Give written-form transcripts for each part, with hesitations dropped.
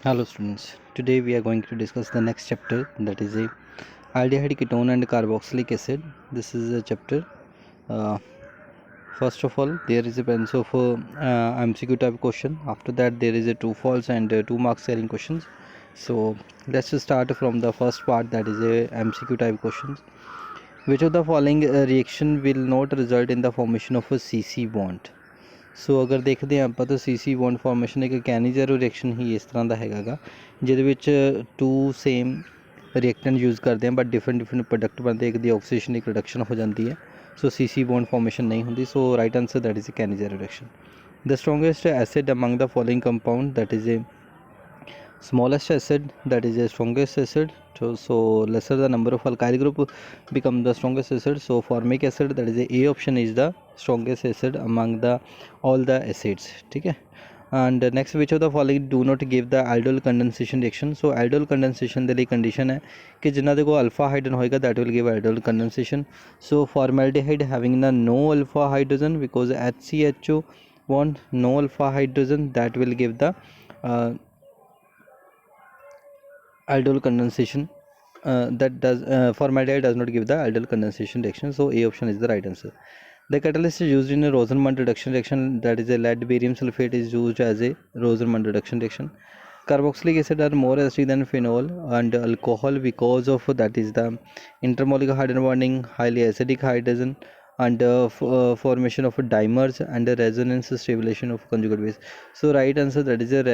Hello students, today we are going to discuss the next chapter, that is a aldehyde ketone and carboxylic acid. This is a chapter. uh, First of all, there is a bunch of MCQ type question. After that there is a true false and 2 mark sharing questions. So let's just start from the first part, that is a MCQ type questions. Which of the following reaction will not result in the formation of a CC bond? ਸੋ ਅਗਰ ਦੇਖਦੇ ਹਾਂ ਆਪਾਂ ਤਾਂ ਸੀ bond formation ਇੱਕ ਕੈਨੀਜ਼ੈਰੋ reaction ਹੀ ਇਸ ਤਰ੍ਹਾਂ ਦਾ ਹੈਗਾ ਗਾ, ਜਿਹਦੇ ਵਿੱਚ ਟੂ ਸੇਮ ਰਿਐਕਟੈਂਟ ਯੂਜ਼ ਕਰਦੇ ਹਾਂ ਬਟ ਡਿਫਰੈਂਟ ਪ੍ਰੋਡਕਟ ਬਣਦੇ, ਇੱਕ ਦੀ ਆਕਸੀਜਨ ਇੱਕ ਰਿਡਕਸ਼ਨ ਹੋ ਜਾਂਦੀ ਹੈ। ਸੋ ਸੀ ਬੌਂਡ ਫਾਰਮੇਸ਼ਨ ਨਹੀਂ ਹੁੰਦੀ। So right answer that is Cannizzaro reaction. The strongest acid among the following compound, that is a smallest acid, that is the strongest acid. So lesser the number of alkyl group become the strongest acid. So formic acid, that is the A option, is the strongest acid among the all the acids. Okay. And next, which of the following do not give the aldol condensation reaction? So aldol condensation the condition है कि जिन्ना देखो alpha hydrogen होएगा, that will give aldol condensation. So formaldehyde having the no alpha hydrogen, because HCHO bond no alpha hydrogen, that will give the aldol condensation. That does Formaldehyde does not give the aldol condensation reaction. So A option is the right answer. The catalyst is used in a Rosenmund reduction reaction, that is a lead barium sulfate is used as a Rosenmund reduction reaction. Carboxylic acid are more acidic than phenol and alcohol because of that is the intermolecular hydrogen bonding, highly acidic hydrogen, and formation of dimers and resonance stabilization of conjugate base. So right answer, that is a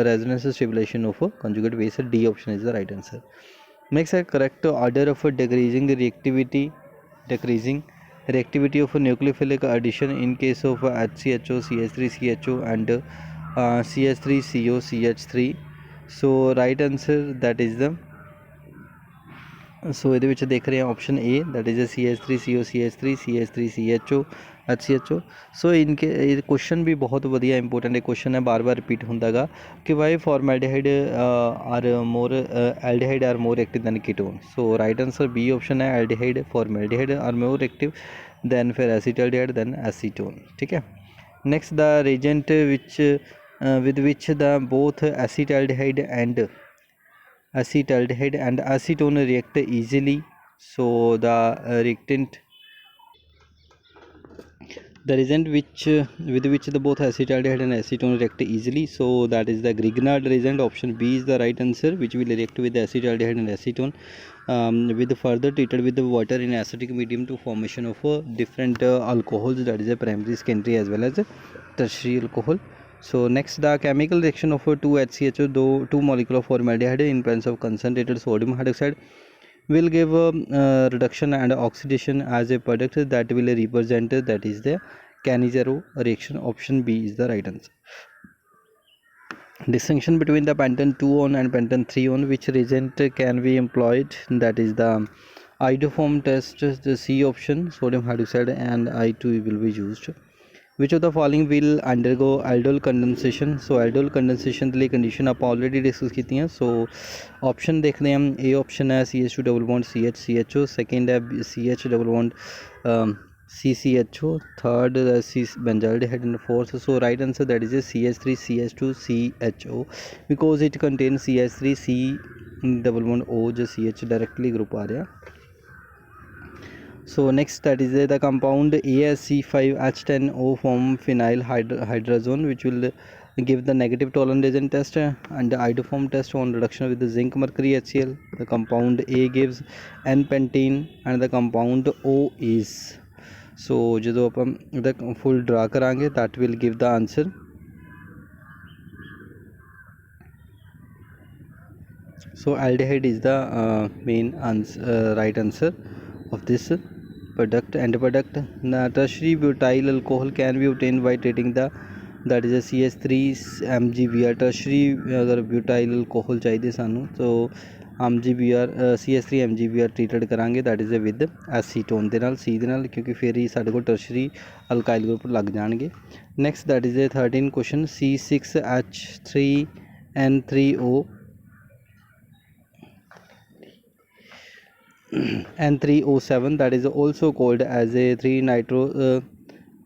resonance stabilization of conjugate base. D option is the right answer. Makes a correct order of decreasing reactivity of nucleophilic addition in case of HCHO, CH3CHO, and CH3CO, CH3. So right answer, that is the ਸੋ ਇਹਦੇ ਵਿੱਚ ਦੇਖ ਰਹੇ ਹਾਂ option A, that is CH3CO, CH3, CH3CHO, HCHO। ਸੋ ਇਨਕੇ ਇਹ question ਵੀ ਬਹੁਤ ਵਧੀਆ important question ਹੈ, ਬਾਰ ਬਾਰ repeat ਹੁੰਦਾ ਗਾ ਕਿ why formaldehyde are more aldehyde are more active than ketone. So right answer B option ਹੈ, aldehyde formaldehyde are more active than ਫਿਰ acetaldehyde than acetone. ਠੀਕ ਹੈ। Next the reagent which with which the both acetaldehyde and acetone react easily. So the reagent which with which the both acetaldehyde and acetone react easily, so that is the Grignard reagent. Option B is the right answer, which will react with the acetaldehyde and acetone with further treated with the water in acidic medium to formation of different alcohols, that is a primary, secondary as well as a tertiary alcohol. So next, the chemical reaction of 2HCHO, though 2 molecule of formaldehyde in presence of concentrated sodium hydroxide will give reduction and oxidation as a product that will represent, that is the Cannizzaro reaction. Option B is the right answer. Distinction between the pentane 2-on and pentane 3-on, which reagent can be employed, that is the iodoform test. The C option, sodium hydroxide and I2 will be used. Which of the following will undergo aldol condensation? So aldol condensation the condition ਆਪਾਂ already discuss ਕੀਤੀ ਹੈ। So option ਦੇਖਦੇ ਹਾਂ, A option है CH2 double bond CH-CHO, second है CH double bond CCHO, third C benzaldehyde, and fourth, so right answer, that is a CH3CH2CHO, because it contains CH3C double bond O जो CH directly group आ रहा। So next, that is the compound AsC5H10O form phenyl hydrazone, which will give the negative tolerance reagent test and the iodoform test on reduction with the zinc mercury HCl. The compound A gives N-pentene and the compound O is, so ਜਦੋਂ ਆਪਾਂ ਇਹਦਾ full draw ਕਰਾਂਗੇ, that will give the answer. So aldehyde is the main answer, right answer of this product. And product, the tertiary butyl alcohol can be obtained by treating the, that is a CH3 MgBr। tertiary अगर butyl alcohol चाहिए सानू, तो MgBr CH3 MgBr treated करांगे, that is with acetone ਦੇ ਨਾਲ, C ਦੇ ਨਾਲ, क्योंकि फिर ही साढ़े को tertiary alkyl group लग जाएंगे। Next, that is a 13 question, C6H3N3O N3O7, that is also called as a 3 nitro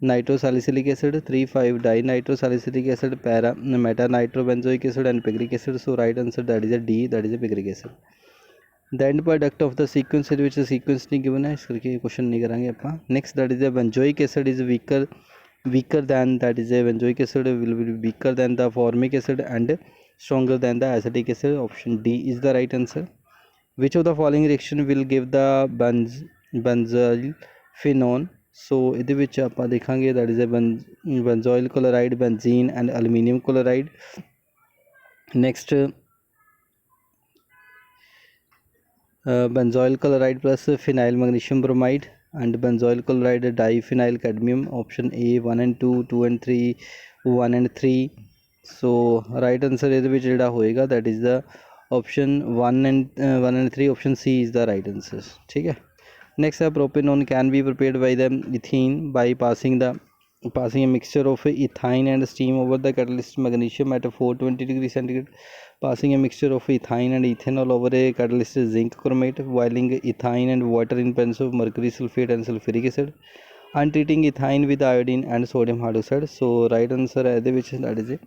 nitrosalicylic acid, 3,5 dinitro-salicylic acid, meta-nitrobenzoic acid and picric acid. So right answer that is a D, that is a picric acid. The end product of the sequence है which sequence नहीं given है, इस करके question नहीं कराएंगे अपना. Next that is a benzoic acid is weaker than, that is a benzoic acid will be weaker than the formic acid and stronger than the acetic acid. Option D is the right answer. Which of the following reaction will give the benzyl phenol? So ਇਹਦੇ ਵਿੱਚ ਆਪਾਂ ਦੇਖਾਂਗੇ that is a benzoyl chloride, benzene and aluminum chloride. Next benzoyl chloride plus phenyl magnesium bromide and benzoyl chloride diphenyl cadmium. Option A 1 and 2, 2 and 3, 1 and 3. So right answer ਇਹਦੇ ਵਿੱਚ ਜਿਹੜਾ ਹੋਏਗਾ that is the option 1 and 3. Option C is the right answer. ठीक है. Next propanone can be prepared by the ethene by passing a mixture of ethine and steam over the catalyst magnesium at 420 degrees centigrade. Passing a mixture of ethine and ethanol over a catalyst zinc chromate, boiling ethine and water in presence of mercury sulfate and sulfuric acid, and treating ethine with iodine and sodium hydroxide. So right answer which that is it.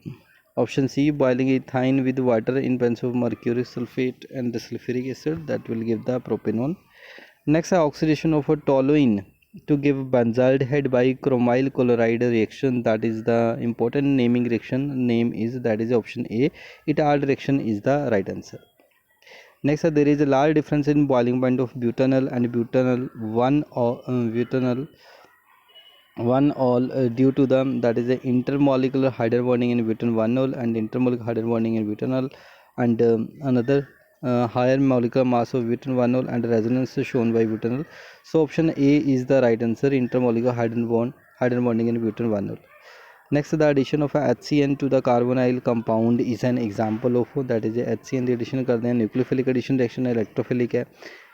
Option C, boiling ethine with water in presence of mercury sulfate and the sulfuric acid, that will give the propanone. Next oxidation of a toluene to give benzaldehyde by chromyl chloride reaction, that is the important naming reaction. Name is that is option A. Ethyl reaction is the right answer. Next there is a large difference in boiling point of butanol and butanol 1 or butanol 1 all due to the that is the intermolecular hydrogen bonding in butanol and intermolecular hydrogen bonding in butanol and another higher molecular mass of butanol and resonance shown by butanol. So option A is the right answer, intermolecular hydrogen bonding in butanol. Next the addition of HCN to the carbonyl compound is an example of that is HCN the addition करते हैं nucleophilic addition reaction है, electrophilic है,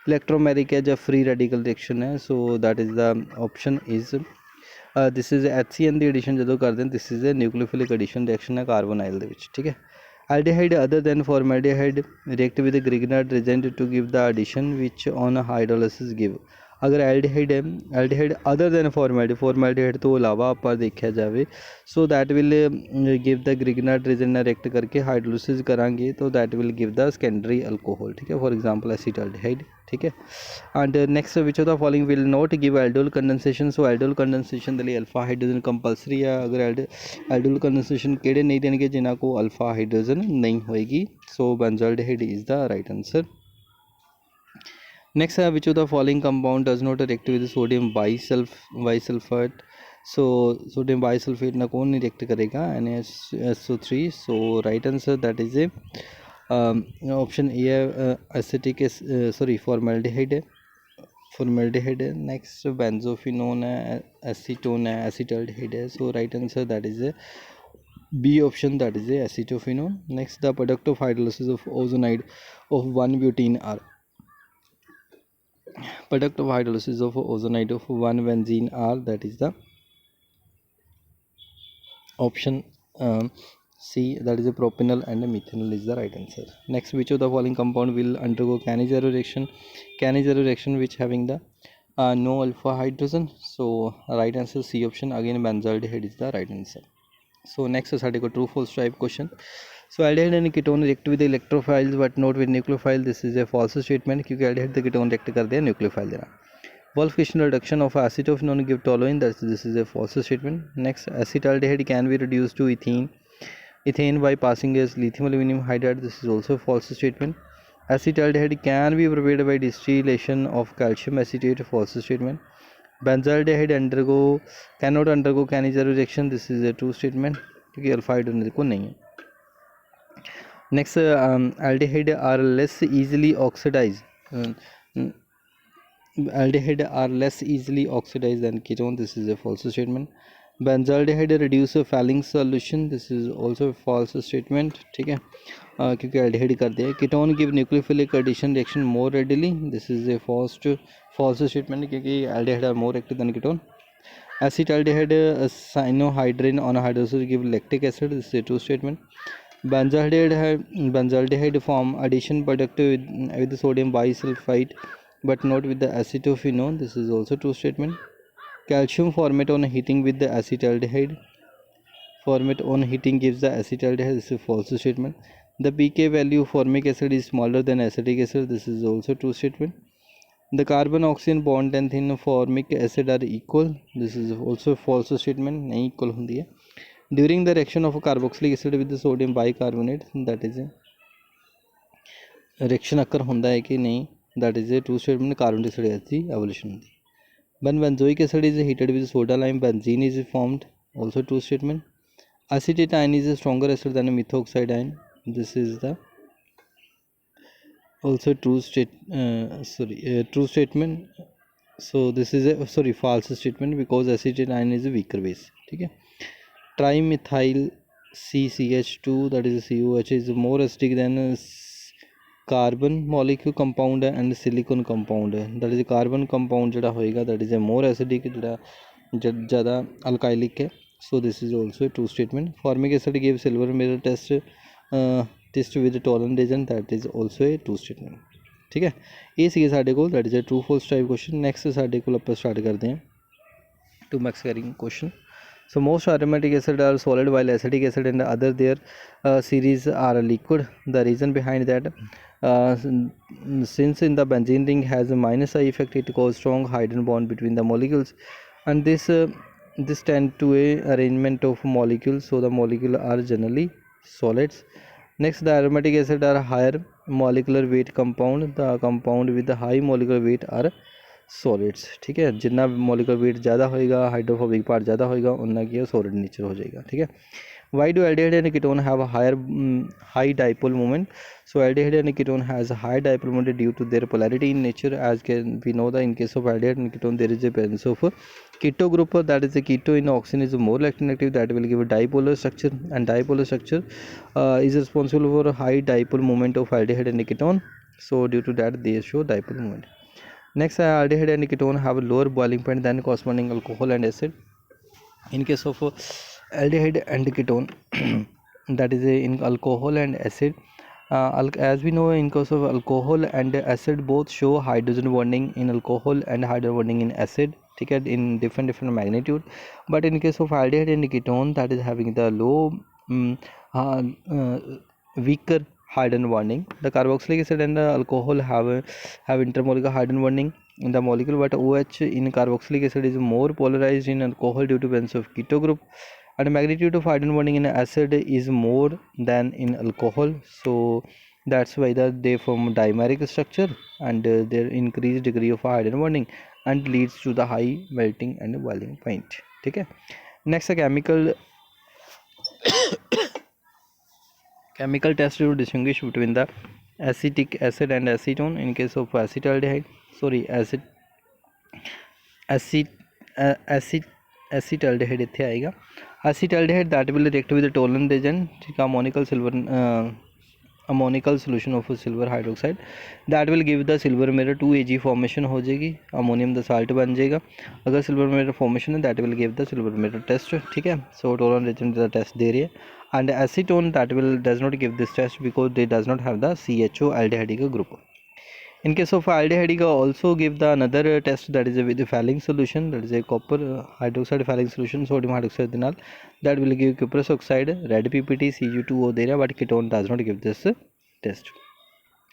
electromeric है, जब free radical reaction है. So that is the option is this is HCN the addition ਜਦੋਂ ਕਰਦੇ हैं, this is a nucleophilic addition reaction है carbonyl ਦੇ ਵਿੱਚ. ठीक है. Aldehyde other than formaldehyde react with Grignard reagent to give the addition which on hydrolysis give. अगर aldehyde है, एल्डिहाइड अदर देन फॉर्मेल्डिहाइड तो अलावा आप देखा जाए, so that will give the Grignard reason react करके हाइड्रोलिसिस करांगे तो that will give the secondary alcohol. ठीक है, फॉर एग्जांपल एसिटाल्डिहाइड. ठीक है. And next which of the following will not give aldol condensation. So aldol condensation के लिए alpha hydrogen compulsory है. अगर एल्डोल कंडेंसेशन किहड़े नहीं देंगे जिन्हों को अल्फा हाइड्रोजन नहीं होएगी. So benzaldehyde is the right answer. Next which of the following compound does not react with sodium bisulfate. So sodium bisulfate ना कौन नहीं react करेगा, NaSO3. So right answer that is a option A acetic formaldehyde है. Next benzophenone है, acetone है, acetaldehyde है. So right answer that is a B option, that is a acetophenone. Next the product of hydrolysis of ozonide of 1-butene are. Product of hydrolysis of ozonide of 1-benzene are, that is the option C, that is a propanol and methanol is the right answer. Next which of the following compound will undergo Cannizzaro reaction? Cannizzaro reaction which having the no alpha hydrogen. So right answer C option, again benzaldehyde is the right answer. So next is a true false type question. So aldehyde and ketone react with electrophiles but not with nucleophile. This is a false statement क्योंकि aldehyde the ketone react करते हैं nucleophile देना. Wolff-Kishner reduction of acetophenone give toluene. This is a false statement. Next, acetaldehyde can be reduced to ethane by passing as lithium aluminum hydride. This is also a false statement. Acetaldehyde can be prepared by distillation of calcium acetate. False statement. Benzaldehyde cannot undergo Cannizzaro reaction. This is a true statement क्योंकि alpha hydrogen को नहीं है. Next aldehyde are less easily oxidized. Aldehyde are less easily oxidized than ketone. This is a false statement. Benzaldehyde reduce a Falling's solution. This is also a false statement. ठीक है, क्योंकि aldehyde करते हैं. Ketone give nucleophilic addition reaction more readily. This is a false statement क्योंकि aldehyde are more active than ketone. Acetaldehyde cyanohydrin on hydrolysis give lactic acid. This is a true statement. Benzaldehyde form addition product with sodium bisulfite but not with the acetophenone. This is also true statement. Calcium formate on heating with the acetaldehyde. Formate on heating gives the acetaldehyde. This is a false statement. The pK value of formic acid is smaller than acetic acid. This is also true statement. The carbon oxygen bond length in formic acid are equal. This is also a false statement. नहीं equal होती है. During the reaction of carboxylic acid with the sodium bicarbonate, that is a reaction occur होता है कि नहीं, that is a true statement. Carbon dioxide gas की evolution होती है. When benzoic acid is heated with soda lime, benzene is formed. Also true statement. Acetate ion is a stronger acid than a methoxide ion. This is the also true true statement. So this is a false statement because acetate ion is a weaker base. ठीक है. Trimethyl CH2, that is COH, is more acidic than a carbon molecule compound and silicon compound. That is carbon compound जड़ा होएगा, that is a more acidic, जड़ा ज़्यादा alkylic है. So this is also a true statement. Formic acid gave silver mirror test with tolerant agent, that is also a true statement. ठीक है. ये सीगे साढ़े को, that is a true false type question. Next साढ़े को अपन start करते हैं 2 marks carrying question. So most aromatic acid are solid while acetic acid and other their series are liquid. The reason behind that, since in the benzene ring has a minus I effect, it causes strong hydrogen bond between the molecules, and this tend to a arrangement of molecules, so the molecules are generally solids. Next, the aromatic acid are higher molecular weight compound. The compound with the high molecular weight are solids. ठीक है. जितना molecular weight ज़्यादा होएगा, hydrophobic part ज़्यादा होएगा, उतना की solid nature हो जाएगा. ठीक है. Why do aldehyde and ketone have higher high dipole moment? So aldehyde and ketone has high dipole moment due to their polarity in nature. As can we know the in case of aldehyde and ketone there is a presence of keto group, that is the keto in oxygen is more electronegative, that will give a dipolar structure, and dipolar structure is responsible for a high dipole moment of aldehyde and ketone. So due to that they show dipole moment. Next, aldehyde and ketone have a lower boiling point than corresponding alcohol and acid. In case of aldehyde and ketone, that is in alcohol and acid, as we know, in case of alcohol and acid, both show hydrogen bonding in alcohol and hydrogen bonding in acid. ठीक है. In different magnitude. But in case of aldehyde and ketone, that is having the low weaker hydrogen bonding. The carboxylic acid and the alcohol have intermolecular hydrogen bonding in the molecule, but OH in carboxylic acid is more polarized in alcohol due to presence of keto group, and magnitude of hydrogen bonding in acid is more than in alcohol. So that's why they form dimeric structure, and their increased degree of hydrogen bonding and leads to the high melting and boiling point. ठीक है. Next, a chemical test to distinguish between the acetic acid and acetone. In case of acetaldehyde, acetaldehyde इत्थे आएगा. Acetaldehyde that will react with the tolerant agent, ठीक है, ammonical solution of silver hydroxide, that will give the silver mirror 2Ag formation हो जाएगी, ammonium the salt बन जाएगा. अगर silver mirror formation है, that will give the silver mirror test. ठीक है. So tolerant agent the test दे रही है, and acetone that will does not give this test because they does not have the CHO aldehyde group. In case of aldehyde, also give the another test, that is with the Fehling solution, that is a copper hydroxide Fehling solution, sodium hydroxide dinal, that will give cuprous oxide, red PPT, Cu2O there, but ketone does not give this test.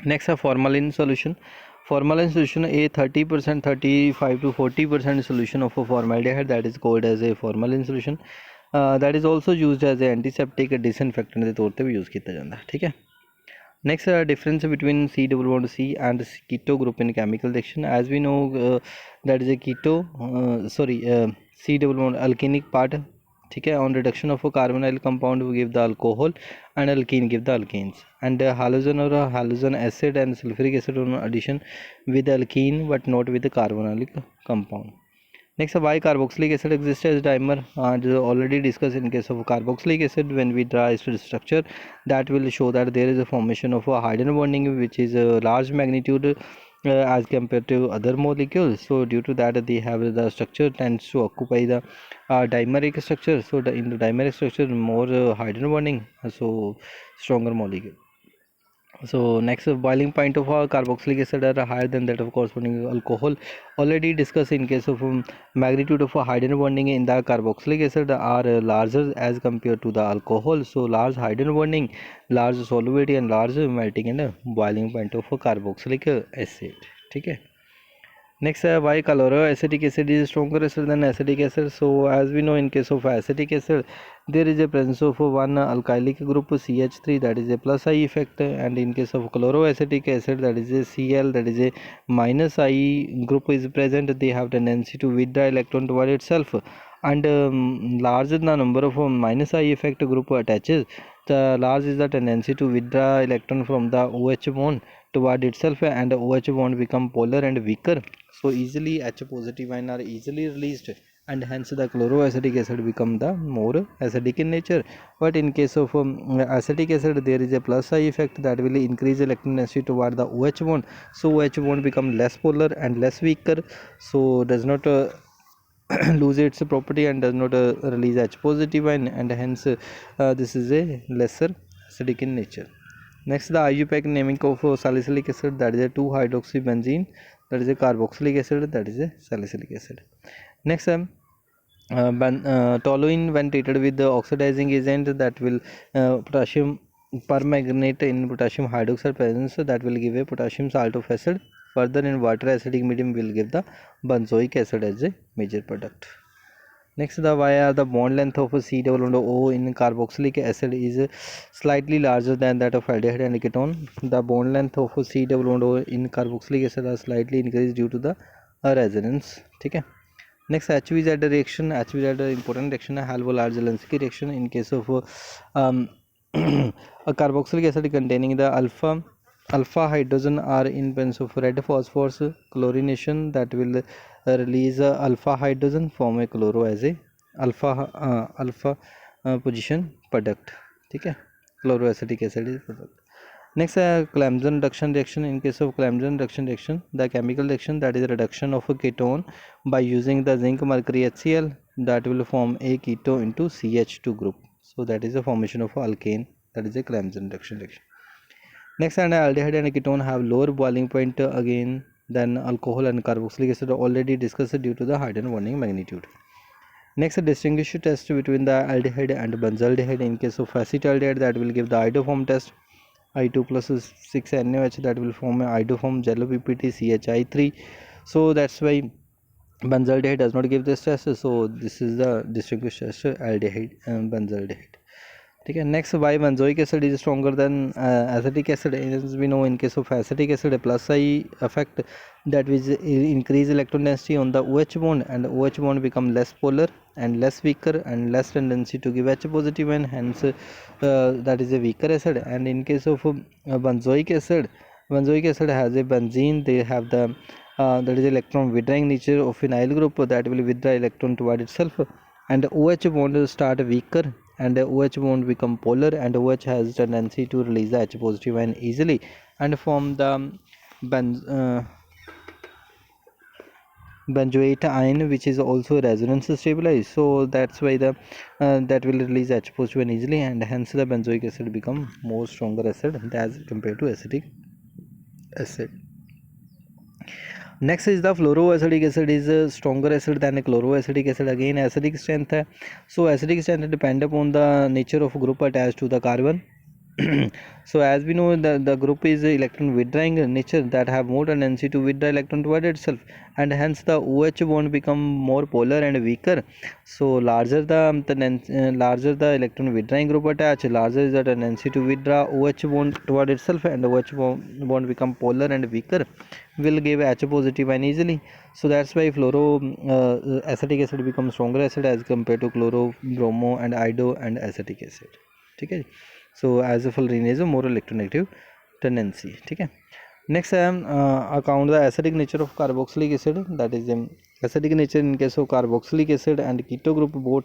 Next, a formalin solution. Formalin solution, a 30%, 35 to 40% solution of a formaldehyde, that is called as a formalin solution. That is also used as a antiseptic, disinfectant के तौर पे भी use किया जाता है. ठीक है. Next, difference between C double bond C and keto group in chemical reaction. As we know, that is a keto, C double bond alkenic part. ठीक है. On reduction of a carbonyl compound we give the alcohol, and alkene give the alkanes, and halogen or halogen acid and sulfuric acid on addition with alkene but not with the carbonyl compound. Next, why carboxylic acid exists as dimer, already discussed. In case of carboxylic acid, when we draw its structure, that will show that there is a formation of a hydrogen bonding which is a large magnitude as compared to other molecules. So due to that, they have the structure tends to occupy the dimeric structure. So in the dimeric structure more hydrogen bonding, so stronger molecule. So next, boiling point of carboxylic acid are higher than that of corresponding alcohol. Already discussed in case of magnitude of hydrogen bonding in the carboxylic acid are larger as compared to the alcohol. So large hydrogen bonding, large solubility and large melting and boiling point of carboxylic acid. Okay. Next, why chloroacetic acid is stronger acid than acetic acid? So, as we know, in case of acetic acid, there is a presence of one alkylic group CH3, that is a plus I effect, and in case of chloroacetic acid, that is a Cl, that is a minus I group is present. They have tendency to withdraw electron toward itself, and larger the number of minus I effect group attaches, the large is the tendency to withdraw electron from the OH bond toward itself, and the OH bond become polar and weaker, so easily H positive ion are easily released, and hence the chloroacetic acid become the more acidic in nature. But in case of acetic acid, there is a plus I effect that will increase electron density toward the OH bond, so OH bond become less polar and less weaker, so does not lose its property and does not release H positive ion, and hence this is a lesser acidic in nature. Next, the IUPAC naming of salicylic acid, that is a 2-hydroxybenzene, that is a carboxylic acid, that is a salicylic acid. Next, toluene when treated with the oxidizing agent, that will potassium permanganate in potassium hydroxide presence, that will give a potassium salt of acid. Further, in water acidic medium will give the benzoic acid as a major product. Next, the why are the bond length of C double bond O in carboxylic acid is slightly larger than that of aldehyde and ketone. The bond length of C double bond O in carboxylic acid are slightly increased due to the resonance. Okay. Next, HVZ reaction. HVZ important reaction है halvo large Lansky reaction in case of a carboxylic acid containing the alpha hydrogen are in presence of red phosphorus chlorination, that will release alpha hydrogen, form a chloro as a alpha position product. Okay, chloroacetic acid is product. Next, Clemson reduction reaction. In case of Clemson reduction reaction, the chemical reaction, that is a reduction of a ketone by using the zinc mercury HCl, that will form a keto into CH2 group. So that is the formation of alkane, that is a Clemson reduction reaction. Next, and aldehyde and ketone have lower boiling point again than alcohol and carboxylic acid, already discussed due to the hydrogen bonding magnitude. Next, distinguish test between the aldehyde and benzaldehyde. In case of acetaldehyde, that will give the iodoform test, I2 plus 6 NaOH, that will form a iodoform jello PPT CH-3. So that's why benzaldehyde does not give this test. So this is the distinguished test, aldehyde and benzaldehyde. Okay. Next, why benzoic acid is stronger than acetic acid? As we know, in case of acetic acid, a plus I effect, that will increase electron density on the OH bond, and OH bond become less polar and less weaker and less tendency to give H positive, and hence that is a weaker acid. And in case of benzoic acid has a benzene, they have the that is electron withdrawing nature of phenyl group, that will withdraw electron toward itself, and OH bond will start weaker, and OH bond become polar, and OH has tendency to release the H positive ion easily and form the benzoate ion, which is also resonance stabilized. So that's why the that will release H positive ion easily, and hence the benzoic acid become more stronger acid as compared to acetic acid. Next is the fluoroacetic acid is a stronger acid than a chloroacetic acid. Again, acidic strength है. So acidic strength depend upon the nature of group attached to the carbon. So as we know, the group is electron withdrawing nature, that have more tendency to withdraw electron toward itself, and hence the OH bond become more polar and weaker. So larger larger the electron withdrawing group attached, larger is the tendency to withdraw OH bond toward itself, and OH bond become polar and weaker, will give H positive ion easily. So that's why acetic acid becomes stronger acid as compared to chloro, bromo and iodo and acetic acid. Okay. So as a fullerene is a more electronegative tendency. Okay. Next, I am account the acidic nature of carboxylic acid, that is acidic nature in case of carboxylic acid and keto group both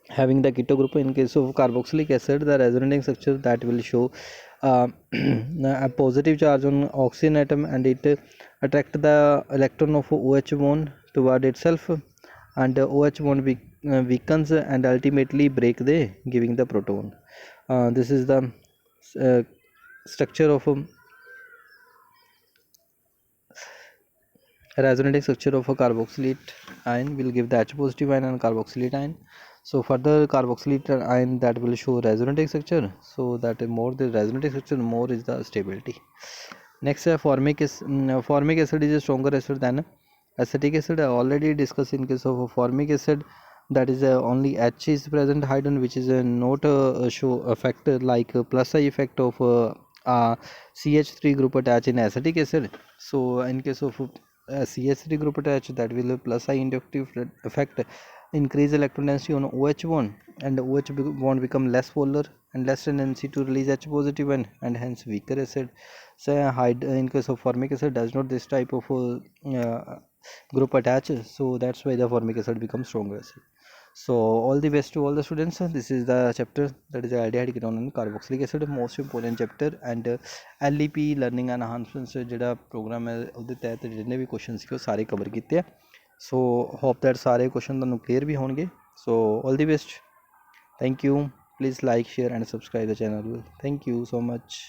having the keto group. In case of carboxylic acid, the resonating structure that will show a positive charge on oxygen atom, and it attract the electron of OH bond toward itself, and OH bond weakens and ultimately break the giving the proton. This is the uh, structure of resonating structure of a carboxylate ion will give the H positive ion and carboxylate ion. So further carboxylate ion that will show resonating structure. So that more the resonating structure, more is the stability. Next, formic acid is a stronger acid than acetic acid. I already discussed in case of formic acid, that is only H is present hydrogen, which is not a show effect like plus I effect of CH3 group attach in acetic acid. So in case of CH3 group attach, that will plus I inductive effect increase electron density on OH bond, and OH bond become less polar and less tendency to release H positive and hence weaker acid. So in case of formic acid does not this type of group attaches, so that's why the formic acid becomes stronger acid. So all the best to all the students. This is the chapter, that is aldehyde ketone and carboxylic acid, most important chapter, and LEP learning and enhancements ਜਿਹੜਾ program ਹੈ ਉਹਦੇ ਤਹਿਤ ਜਿੰਨੇ ਵੀ question ਸੀ ਉਹ ਸਾਰੇ cover ਕੀਤੇ ਆ. ਸੋ hop that ਸਾਰੇ ਕੁਐਸਚਨ ਤੁਹਾਨੂੰ ਕਲੀਅਰ ਵੀ ਹੋਣਗੇ. ਸੋ ਆਲ ਦੀ best. Thank you. Please like, share and subscribe the channel. Thank you so much.